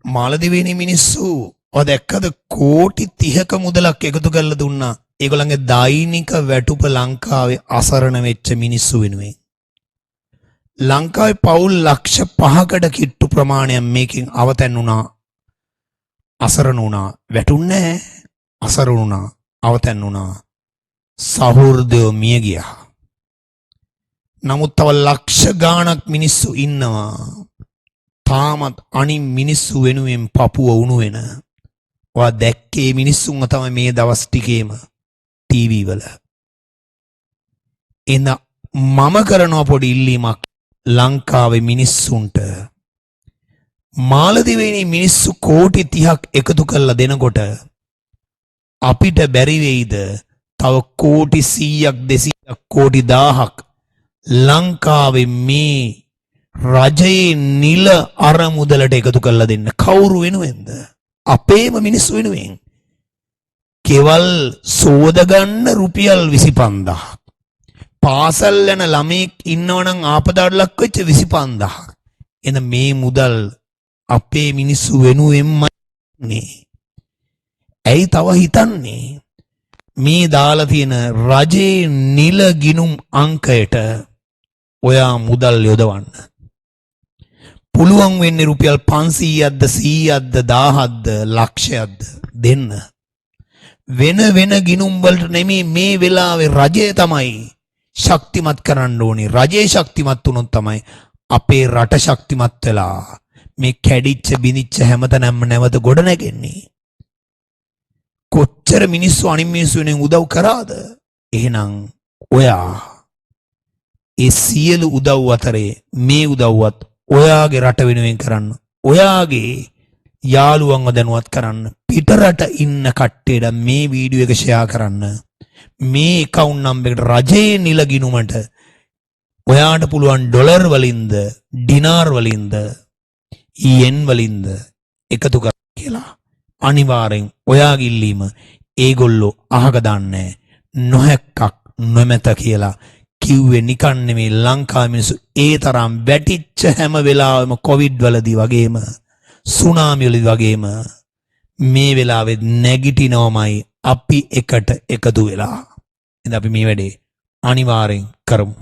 මාලදිවයිනේ මිනිස්සු ඔය දැක්කද කෝටි 30ක මුදලක් එකතු කරලා දුන්නා. ඒගොල්ලන්ගේ දෛනික වැටුප ලංකාවේ අසරණ වෙච්ච මිනිස්සු වෙනුවෙන්. ලංකාවේ පවුල් ලක්ෂ 5කට කිට්ටු ප්‍රමාණයක් මේකෙන් අවතැන් වුණා. අසරණ වුණා. වැටුන්නේ අසරණ වුණා. අවතැන් වුණා. සහෘදයෝ මිය ගියා. නමුත් තව ලක්ෂ ගාණක් මිනිස්සු ඉන්නවා. තාමත් අනිත් මිනිස්සු වෙනුවෙන් පපුව උණු වෙන. ඔයා දැක්කේ මිනිස්සුන්ව තමයි මේ දවස් ටිකේම ටීවී වල. එන මම කරන පොඩි ඉල්ලීමක් ලංකාවේ මිනිස්සුන්ට. මාලදිවයිනේ මිනිස්සු කෝටි 30ක් එකතු කරලා දෙනකොට අපිට බැරි වෙයිද තව කෝටි 100ක් 200ක් කෝටි 1000ක් ලංකාවේ මේ රජයේ නිල අරමුදලට එකතු කරලා දෙන්න? කවුරු වෙනුවෙන්ද? අපේම මිනිස්සු වෙනුවෙන්. කෙවල් සෝද ගන්න රුපියල් 25000ක්. පාසල් යන ළමෙක් ඉන්නවනම් ආපදාට ලක් වෙච්ච 25000ක්. එන මේ මුදල් අපේ මිනිස්සු වෙනුවෙන්මයි නේ. ඇයි තව හිතන්නේ මේ දාලා තියෙන රජයේ නිල ගිණුම් අංකයට ඔයා මුදල් යොදවන්න? පුළුවන් වෙන්නේ රුපියල් 500ක්ද 100ක්ද 1000ක්ද ලක්ෂයක්ද දෙන්න. වෙන ගිණුම් වලට නෙමෙයි මේ වෙලාවේ රජය තමයි ශක්තිමත් කරන්න ඕනේ. රජේ ශක්තිමත් වුණොත් තමයි අපේ රට ශක්තිමත් වෙලා මේ කැඩිච්ච බිනිච්ච හැමතැනම නැවත ගොඩ නැගෙන්නේ. කොච්චර මිනිස්සු අනිත් මිනිස්සු වෙනුවෙන් උදව් කරාද? එහෙනම් ඔයා ඒ සියලු උදව් අතරේ මේ උදව්වත් ඔයාගේ රට වෙනුවෙන් කරන්න. ඔයාගේ යාළුවන්ව දැනුවත් කරන්න. පිටරට ඉන්න කට්ටියට මේ වීඩියෝ එක ෂෙයා කරන්න. මේ account number එකට රජයේ නිල ගිණුමට ඔයාට පුළුවන් ඩොලර් වලින්ද ඩිනාර් වලින්ද යෙන් වලින්ද එකතු කර කියලා. අනිවාර්යෙන් ඔයාගේ ඉල්ලීම ඒගොල්ලෝ අහක දාන්නේ නොහැක්කක් නොමැත කියලා කිව්වේ නිකන් නෙමේ. ලංකාවේ මිනිස්සු ඒ තරම් වැටිච්ච හැම වෙලාවෙම කොවිඩ් වලදී වගේම සුනාමි වලදී වගේම මේ වෙලාවෙත් නැගිටිනවමයි අපි එකට එකතු වෙලා. ඉතින් අපි මේ වැඩේ අනිවාර්යෙන් කරමු.